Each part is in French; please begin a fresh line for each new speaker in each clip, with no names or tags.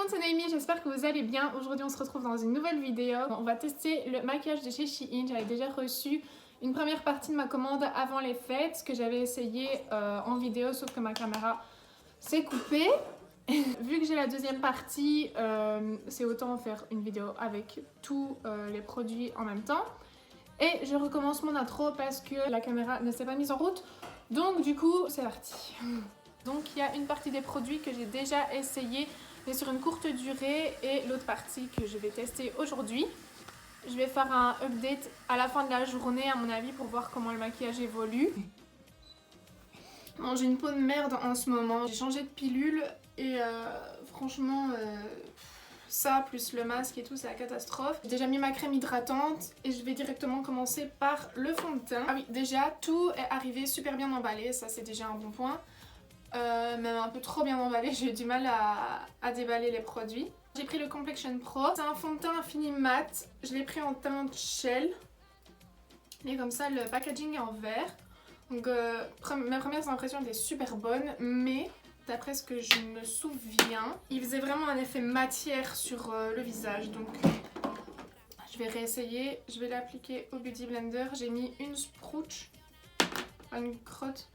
monde, c'est Naomi, j'espère que vous allez bien. Aujourd'hui on se retrouve dans une nouvelle vidéo. On va tester le maquillage de chez Shein. J'avais déjà reçu une première partie de ma commande avant les fêtes que j'avais essayé en vidéo, sauf que ma caméra s'est coupée. Vu que j'ai la deuxième partie, c'est autant faire une vidéo avec tous les produits en même temps. Et je recommence mon intro parce que la caméra ne s'est pas mise en route. Donc du coup, c'est parti. Donc il y a une partie des produits que j'ai déjà essayé mais sur une courte durée et l'autre partie que je vais tester aujourd'hui. Je vais faire un update à la fin de la journée à mon avis pour voir comment le maquillage évolue. Bon, j'ai une peau de merde en ce moment, j'ai changé de pilule et franchement ça plus le masque et tout c'est la catastrophe. J'ai déjà mis ma crème hydratante et je vais directement commencer par le fond de teint. Ah oui, déjà tout est arrivé super bien emballé, ça c'est déjà un bon point. Même un peu trop bien emballé, j'ai eu du mal à déballer les produits. J'ai pris le Complexion Pro, c'est un fond de teint infini mat, je l'ai pris en teinte Shell. Et comme ça le packaging est en verre. Donc mes premières impressions étaient super bonnes, mais d'après ce que je me souviens, il faisait vraiment un effet matière sur le visage. Donc je vais réessayer, je vais l'appliquer au Beauty Blender. J'ai mis une sprouch, une crotte.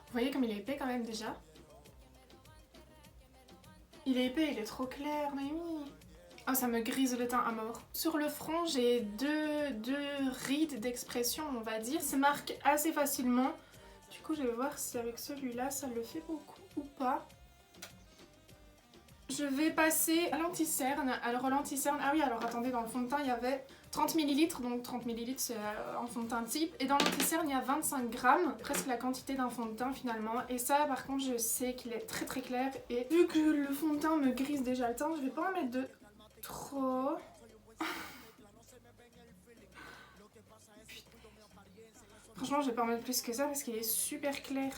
Vous voyez comme il est épais quand même déjà. Il est épais, il est trop clair, Naomi. Oh, ça me grise le teint à mort. Sur le front, j'ai deux rides d'expression, on va dire. Ça marque assez facilement. Du coup, je vais voir si avec celui-là, ça le fait beaucoup ou pas. Je vais passer à l'anti-cerne. Alors, l'anti-cerne, ah oui, alors attendez, dans le fond de teint, il y avait 30 ml, donc 30 ml c'est un fond de teint type. Et dans l'anti-cerne, il y a 25 grammes, presque la quantité d'un fond de teint finalement. Et ça, par contre, je sais qu'il est très très clair. Et vu que le fond de teint me grise déjà le teint, je vais pas en mettre de trop. Franchement, je vais pas en mettre plus que ça parce qu'il est super clair.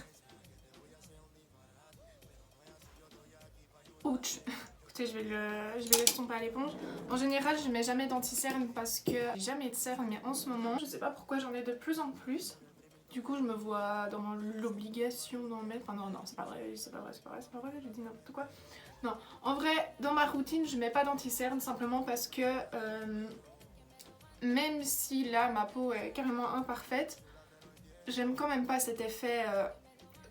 Ouch. Écoutez, je vais l'estomper à l'éponge. En général, je mets jamais d'anti-cerne parce que j'ai jamais de cerne, mais en ce moment, je sais pas pourquoi j'en ai de plus en plus. Du coup, je me vois dans l'obligation d'en mettre. Enfin, non, c'est pas vrai, c'est pas vrai, je dis n'importe quoi. Non, en vrai, dans ma routine, je mets pas d'anti-cerne simplement parce que même si là, ma peau est carrément imparfaite, j'aime quand même pas cet effet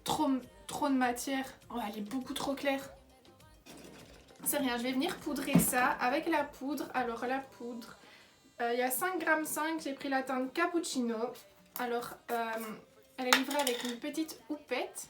trop de matière. Oh, elle est beaucoup trop claire. C'est rien, je vais venir poudrer ça avec la poudre. Alors la poudre, il y a 5,5 g, j'ai pris la teinte Cappuccino. Alors elle est livrée avec une petite houppette.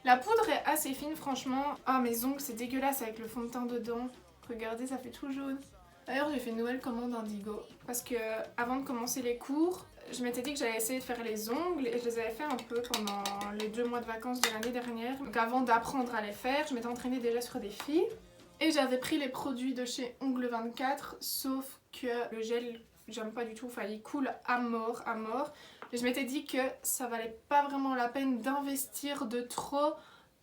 La poudre est assez fine franchement. Ah, mes ongles c'est dégueulasse avec le fond de teint dedans. Regardez, ça fait tout jaune. D'ailleurs, j'ai fait une nouvelle commande Indigo parce que avant de commencer les cours, je m'étais dit que j'allais essayer de faire les ongles et je les avais fait un peu pendant les 2 mois de vacances de l'année dernière. Donc avant d'apprendre à les faire, je m'étais entraînée déjà sur des filles et j'avais pris les produits de chez Ongles 24, sauf que le gel, j'aime pas du tout, enfin il coule à mort. Et je m'étais dit que ça valait pas vraiment la peine d'investir de trop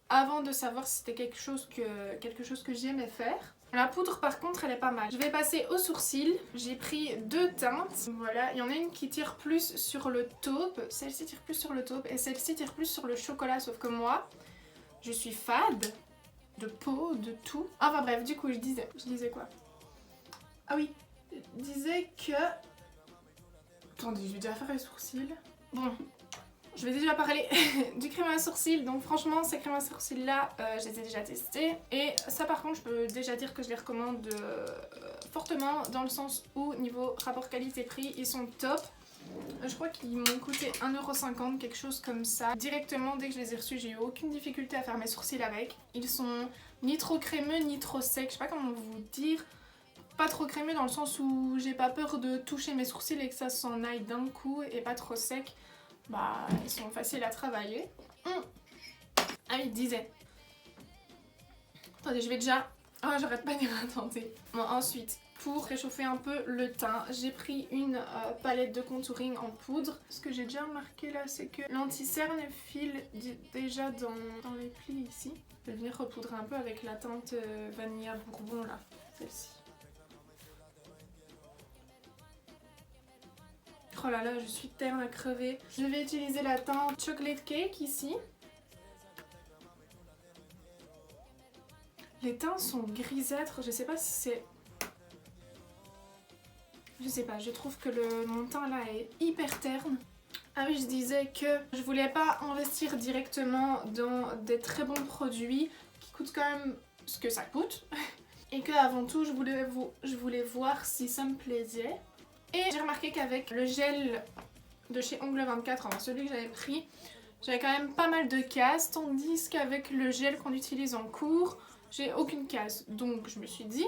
avant de savoir si c'était quelque chose que j'aimais faire. La poudre par contre elle est pas mal. Je vais passer aux sourcils. J'ai pris 2 teintes. Voilà, il y en a une qui tire plus sur le taupe. Celle-ci tire plus sur le taupe et celle-ci tire plus sur le chocolat. Sauf que moi, je suis fade de peau, de tout. Enfin bref, du coup je disais quoi? Ah oui, je disais que... Attendez, je vais déjà faire les sourcils. Bon, je vais déjà parler du crème à sourcils. Donc franchement, ces crèmes à sourcils là, je les ai déjà testées. Et ça par contre, je peux déjà dire que je les recommande fortement. Dans le sens où niveau rapport qualité-prix, ils sont top. Je crois qu'ils m'ont coûté 1,50 €, quelque chose comme ça. Directement, dès que je les ai reçus, j'ai eu aucune difficulté à faire mes sourcils avec. Ils sont ni trop crémeux, ni trop secs. Je sais pas comment vous dire. Pas trop crémeux dans le sens où j'ai pas peur de toucher mes sourcils et que ça s'en aille d'un coup. Et pas trop secs. Bah, ils sont faciles à travailler. Ah oui, il disait. Attendez, je vais déjà... Oh, j'arrête pas de dire attendez. Bon, ensuite, pour réchauffer un peu le teint, j'ai pris une palette de contouring en poudre. Ce que j'ai déjà remarqué là, c'est que l'anti-cerne file déjà dans les plis ici. Je vais venir repoudrer un peu avec la teinte Vanilla Bourbon là, celle-ci. Oh là là, je suis terne à crever. Je vais utiliser la teinte Chocolate Cake ici. Les teintes sont grisâtres, je sais pas si c'est... Je sais pas, je trouve que mon teint là est hyper terne. Ah oui, je disais que je voulais pas investir directement dans des très bons produits qui coûtent quand même ce que ça coûte. Et que avant tout, je voulais voir si ça me plaisait. Et j'ai remarqué qu'avec le gel de chez Ongle 24, enfin celui que j'avais pris, j'avais quand même pas mal de cases, tandis qu'avec le gel qu'on utilise en cours, j'ai aucune case. Donc je me suis dit,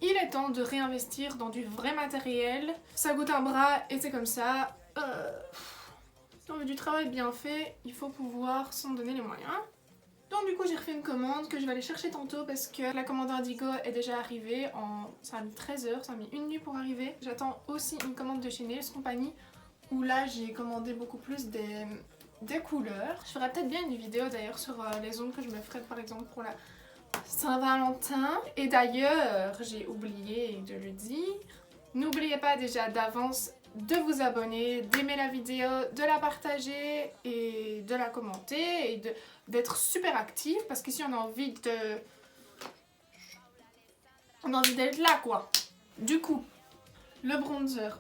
il est temps de réinvestir dans du vrai matériel. Ça coûte un bras et c'est comme ça. Si on veut du travail bien fait, il faut pouvoir s'en donner les moyens. Donc du coup j'ai refait une commande que je vais aller chercher tantôt parce que la commande Indigo est déjà arrivée ça a mis 13 heures, ça a mis une nuit pour arriver. J'attends aussi une commande de chez Nails Company où là j'ai commandé beaucoup plus des couleurs. Je ferai peut-être bien une vidéo d'ailleurs sur les ongles que je me ferai par exemple pour la Saint-Valentin. Et d'ailleurs j'ai oublié de le dire, n'oubliez pas déjà d'avance de vous abonner, d'aimer la vidéo, de la partager et de la commenter et d'être super actif parce qu'ici on a envie d'être là quoi. Du coup, le bronzer,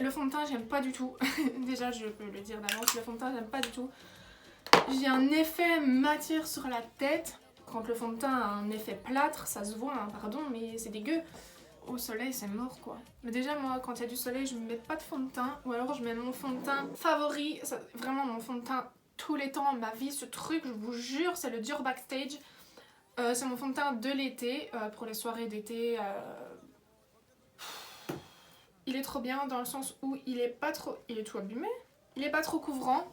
le fond de teint j'aime pas du tout. Déjà je peux le dire d'avance, le fond de teint j'aime pas du tout. J'ai un effet matière sur la tête. Quand le fond de teint a un effet plâtre, ça se voit, hein, pardon, mais c'est dégueu. Au soleil c'est mort quoi. Mais déjà moi quand il y a du soleil je me mets pas de fond de teint ou alors je mets mon fond de teint favori, vraiment mon fond de teint tous les temps, ma vie, ce truc je vous jure c'est le Dior Backstage. C'est mon fond de teint de l'été, pour les soirées d'été. Il est trop bien dans le sens où il est tout abîmé, il est pas trop couvrant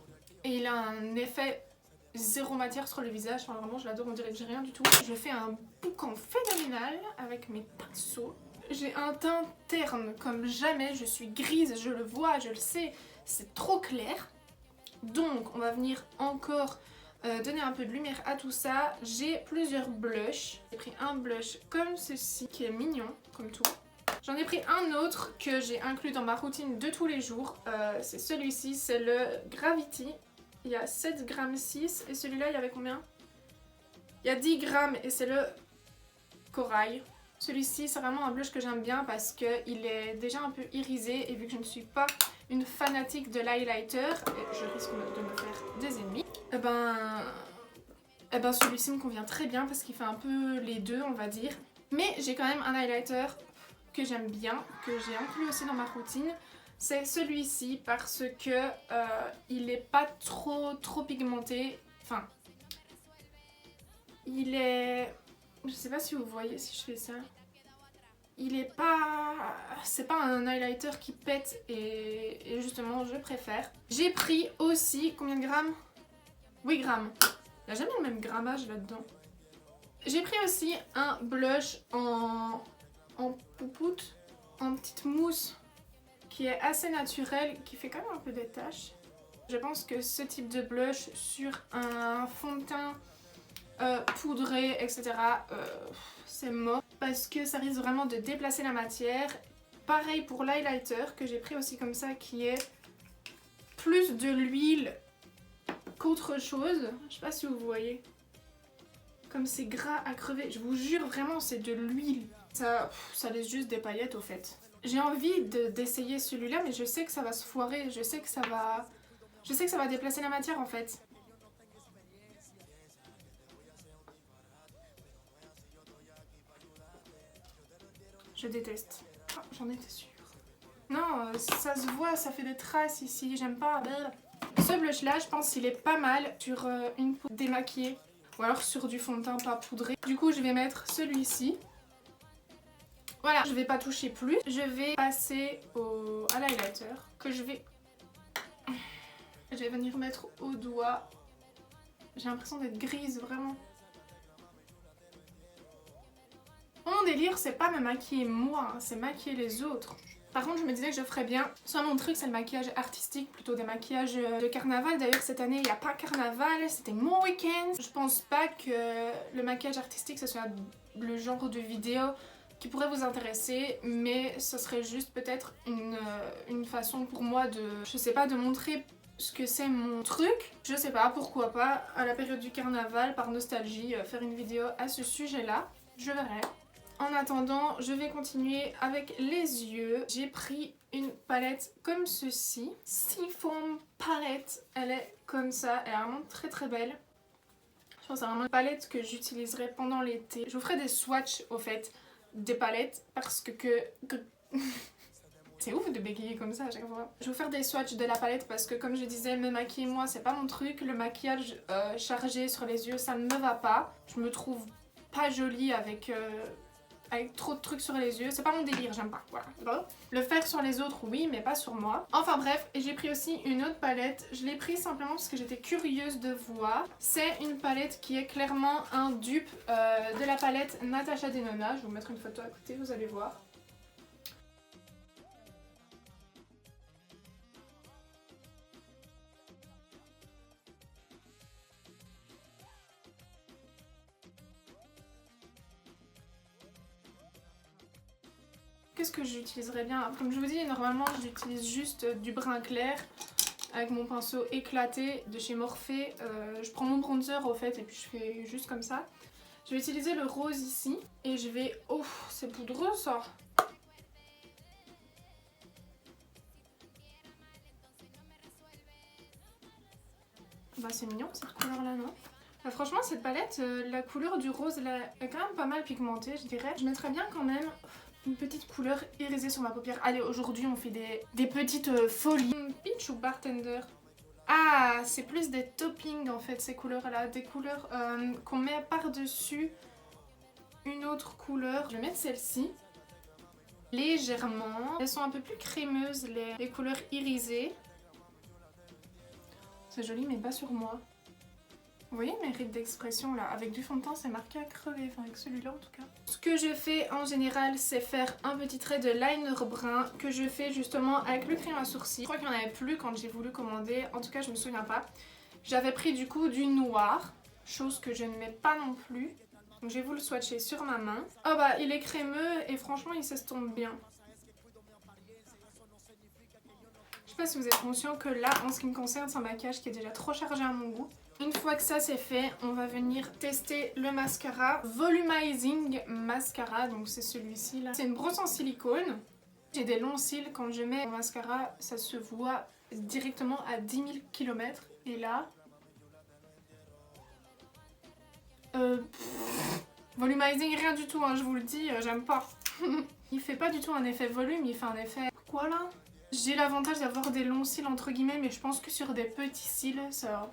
et il a un effet zéro matière sur le visage, enfin vraiment je l'adore, on dirait que j'ai rien du tout. Je fais un boucan phénoménal avec mes pinceaux. J'ai un teint terne comme jamais, je suis grise, je le vois, je le sais, c'est trop clair. Donc on va venir encore donner un peu de lumière à tout ça. J'ai plusieurs blushs. J'ai pris un blush comme ceci qui est mignon comme tout. J'en ai pris un autre que j'ai inclus dans ma routine de tous les jours. C'est celui-ci, c'est le Gravity. Il y a 7,6 grammes et celui-là il y avait combien? Il y a 10 grammes et c'est le Corail. Celui-ci c'est vraiment un blush que j'aime bien parce qu'il est déjà un peu irisé et vu que je ne suis pas une fanatique de l'highlighter, et je risque de me faire des ennemis, et ben celui-ci me convient très bien parce qu'il fait un peu les deux on va dire. Mais j'ai quand même un highlighter que j'aime bien, que j'ai inclus aussi dans ma routine. C'est celui-ci parce que il est pas trop pigmenté. Enfin, il est... Je sais pas si vous voyez si je fais ça. Il est pas... C'est pas un highlighter qui pète et justement je préfère. J'ai pris aussi... Combien de grammes? 8 grammes. Il n'y a jamais le même grammage là-dedans. J'ai pris aussi un blush en poupoute, en petite mousse qui est assez naturel, qui fait quand même un peu des taches. Je pense que ce type de blush sur un fond de teint poudré, etc. C'est mort parce que ça risque vraiment de déplacer la matière. Pareil pour l'highlighter que j'ai pris aussi comme ça qui est plus de l'huile qu'autre chose. Je sais pas si vous voyez. Comme c'est gras à crever. Je vous jure vraiment c'est de l'huile. Ça laisse juste des paillettes au fait. J'ai envie d'essayer celui-là mais je sais que ça va se foirer. Je sais que ça va déplacer la matière en fait. Je déteste. Oh, j'en étais sûre. Non, ça se voit, ça fait des traces ici, j'aime pas. Ce blush là, je pense qu'il est pas mal sur une poudre démaquillée. Ou alors sur du fond de teint pas poudré. Du coup, je vais mettre celui-ci. Voilà, je vais pas toucher plus. Je vais passer à l'highlighter que je vais venir mettre au doigt. J'ai l'impression d'être grise, vraiment. Mon délire, c'est pas me maquiller moi, hein, c'est maquiller les autres. Par contre, je me disais que je ferais bien. Soit mon truc, c'est le maquillage artistique, plutôt des maquillages de carnaval. D'ailleurs, cette année, il n'y a pas carnaval, c'était mon week-end. Je pense pas que le maquillage artistique, ce soit le genre de vidéo qui pourrait vous intéresser, mais ce serait juste peut-être une façon pour moi de, je sais pas, de montrer Parce que c'est mon truc. Je sais pas, pourquoi pas, à la période du carnaval, par nostalgie, faire une vidéo à ce sujet-là. Je verrai. En attendant, je vais continuer avec les yeux. J'ai pris une palette comme ceci. Seafoam palette. Elle est comme ça. Elle est vraiment très très belle. Je pense que c'est vraiment une palette que j'utiliserai pendant l'été. Je vous ferai des swatchs au fait des palettes parce que... C'est ouf de bégayer comme ça à chaque fois. Je vais vous faire des swatchs de la palette parce que comme je disais, me maquiller moi c'est pas mon truc. Le maquillage chargé sur les yeux ça ne me va pas. Je me trouve pas jolie avec trop de trucs sur les yeux. C'est pas mon délire, j'aime pas. Voilà. Le faire sur les autres oui mais pas sur moi. Enfin bref, et j'ai pris aussi une autre palette. Je l'ai pris simplement parce que j'étais curieuse de voir. C'est une palette qui est clairement un dupe de la palette Natasha Denona. Je vais vous mettre une photo à côté, vous allez voir. Qu'est-ce que j'utiliserais bien? Comme je vous dis, normalement j'utilise juste du brun clair avec mon pinceau éclaté de chez Morphe. Je prends mon bronzer au fait et puis je fais juste comme ça. Je vais utiliser le rose ici et je vais... Oh, c'est poudreux ça! Bah c'est mignon cette couleur là, non? Franchement cette palette, la couleur du rose là, est quand même pas mal pigmentée je dirais. Je mettrais bien quand même une petite couleur irisée sur ma paupière. Allez, aujourd'hui on fait des petites folies. Peach ou bartender? Ah, c'est plus des toppings en fait ces couleurs là. Des couleurs qu'on met par-dessus une autre couleur. Je vais mettre celle-ci. Légèrement. Elles sont un peu plus crémeuses les couleurs irisées. C'est joli mais pas sur moi. Vous voyez mes rides d'expression là, avec du fond de teint c'est marqué à crever, enfin avec celui-là en tout cas. Ce que je fais en général c'est faire un petit trait de liner brun que je fais justement avec le crayon à sourcils. Je crois qu'il n'y en avait plus quand j'ai voulu commander, en tout cas je me souviens pas. J'avais pris du coup du noir, chose que je ne mets pas non plus. Donc je vais vous le swatcher sur ma main. Oh bah il est crémeux et franchement il s'estompe bien. Je sais pas si vous êtes conscient que là en ce qui me concerne c'est un maquillage qui est déjà trop chargé à mon goût. Une fois que ça c'est fait, on va venir tester le mascara Volumizing Mascara, donc c'est celui-ci là. C'est une brosse en silicone. J'ai des longs cils, quand je mets mon mascara, ça se voit directement à 10 000 km. Et là... Volumizing rien du tout, hein, je vous le dis, j'aime pas. Il fait pas du tout un effet volume, il fait un effet... Quoi là? J'ai l'avantage d'avoir des longs cils entre guillemets, mais je pense que sur des petits cils, ça...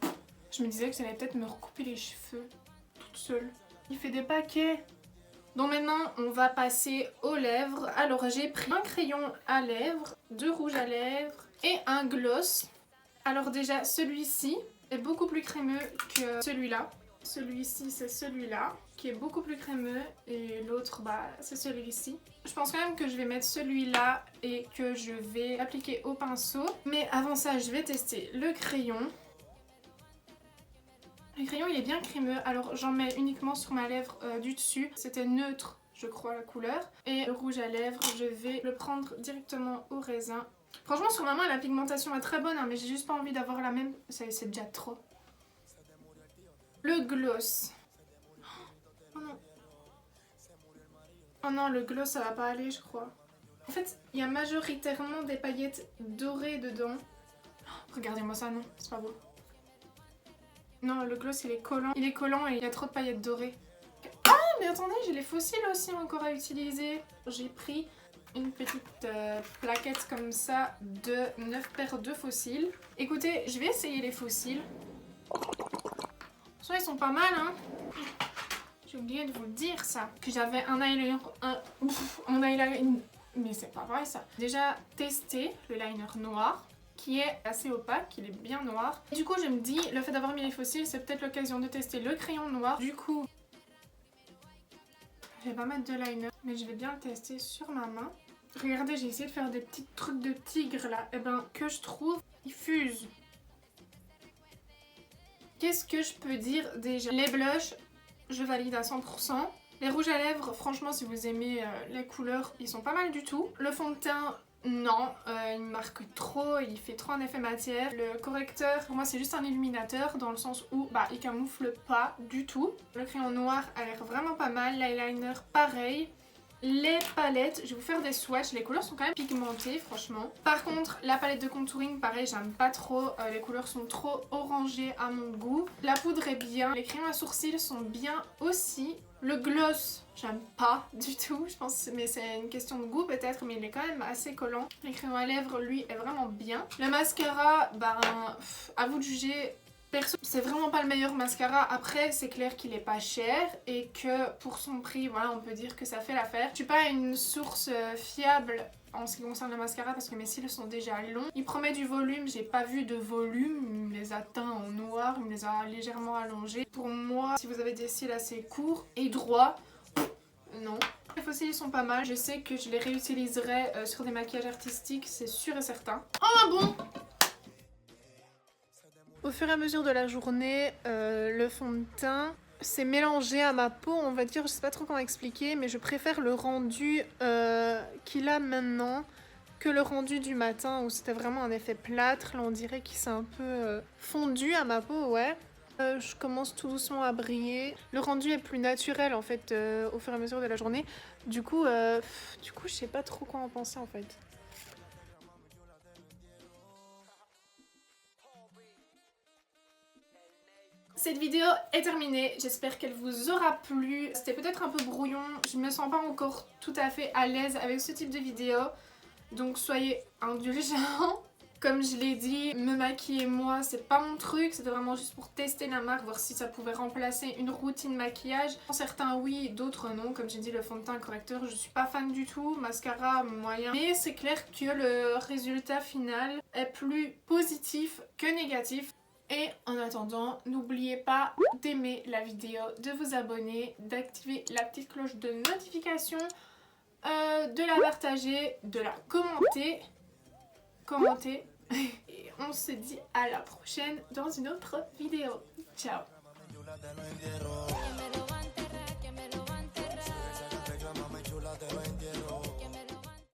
Je me disais que ça allait peut-être me recouper les cheveux toute seule. Il fait des paquets. Donc maintenant, on va passer aux lèvres. Alors j'ai pris un crayon à lèvres, 2 rouges à lèvres et un gloss. Alors déjà, celui-ci est beaucoup plus crémeux que celui-là. Celui-ci, c'est celui-là qui est beaucoup plus crémeux et l'autre, bah, c'est celui-ci. Je pense quand même que je vais mettre celui-là et que je vais l'appliquer au pinceau. Mais avant ça, je vais tester le crayon. Le crayon il est bien crémeux, alors j'en mets uniquement sur ma lèvre du dessus. C'était neutre je crois la couleur. Et le rouge à lèvres je vais le prendre directement au raisin. Franchement sur ma main la pigmentation est très bonne hein, mais j'ai juste pas envie d'avoir la même, c'est déjà trop. Le gloss. Oh non. Oh non le gloss ça va pas aller je crois. En fait il y a majoritairement des paillettes dorées dedans. Oh, regardez-moi ça, non c'est pas beau. Non, le gloss il est collant. Il est collant et il y a trop de paillettes dorées. Ah, mais attendez, j'ai les fossiles aussi encore à utiliser. J'ai pris une petite plaquette comme ça de 9 paires de fossiles. Écoutez, je vais essayer les fossiles. Soit ils sont pas mal, hein. J'ai oublié de vous le dire ça. Que j'avais un eyeliner... un eyeliner... Mais c'est pas vrai ça. Déjà testé le liner noir. Qui est assez opaque, il est bien noir. Du coup je me dis, le fait d'avoir mis les fossiles, c'est peut-être l'occasion de tester le crayon noir. Du coup, je vais pas mettre de liner, mais je vais bien le tester sur ma main. Regardez, j'ai essayé de faire des petits trucs de tigre là. Et ben, que je trouve, ils fusent. Qu'est-ce que je peux dire déjà? Les blushs, je valide à 100%. Les rouges à lèvres, franchement, si vous aimez les couleurs, ils sont pas mal du tout. Le fond de teint, Non, il marque trop, il fait trop un effet matière. Le correcteur, pour moi, c'est juste un illuminateur dans le sens où il camoufle pas du tout. Le crayon noir a l'air vraiment pas mal, l'eyeliner pareil. Les palettes, je vais vous faire des swatchs, les couleurs sont quand même pigmentées franchement. Par contre, la palette de contouring, pareil, j'aime pas trop, les couleurs sont trop orangées à mon goût. La poudre est bien, les crayons à sourcils sont bien aussi. Le gloss, j'aime pas du tout, je pense, mais c'est une question de goût peut-être, mais il est quand même assez collant. Les crayons à lèvres, lui, est vraiment bien. Le mascara, à vous de juger. Perso, c'est vraiment pas le meilleur mascara. Après, c'est clair qu'il est pas cher et que pour son prix, voilà, on peut dire que ça fait l'affaire. Je suis pas une source fiable en ce qui concerne le mascara parce que mes cils sont déjà longs. Il promet du volume, j'ai pas vu de volume. Il me les a teints en noir, il me les a légèrement allongés. Pour moi, si vous avez des cils assez courts et droits, non. Les faux cils sont pas mal. Je sais que je les réutiliserai sur des maquillages artistiques, c'est sûr et certain. Oh bon! Au fur et à mesure de la journée, le fond de teint s'est mélangé à ma peau, on va dire, je sais pas trop comment expliquer, mais je préfère le rendu qu'il a maintenant que le rendu du matin où c'était vraiment un effet plâtre. Là on dirait qu'il s'est un peu fondu à ma peau, ouais. Je commence tout doucement à briller. Le rendu est plus naturel en fait au fur et à mesure de la journée. Du coup, je sais pas trop quoi en penser en fait. Cette vidéo est terminée, j'espère qu'elle vous aura plu. C'était peut-être un peu brouillon, je me sens pas encore tout à fait à l'aise avec ce type de vidéo, donc soyez indulgents. Comme je l'ai dit, me maquiller moi c'est pas mon truc, c'était vraiment juste pour tester la marque, voir si ça pouvait remplacer une routine maquillage. Certains oui, d'autres non, comme j'ai dit le fond de teint correcteur je suis pas fan du tout, mascara moyen. Mais c'est clair que le résultat final est plus positif que négatif. Et en attendant, n'oubliez pas d'aimer la vidéo, de vous abonner, d'activer la petite cloche de notification, de la partager, de la commenter. Et on se dit à la prochaine dans une autre vidéo. Ciao!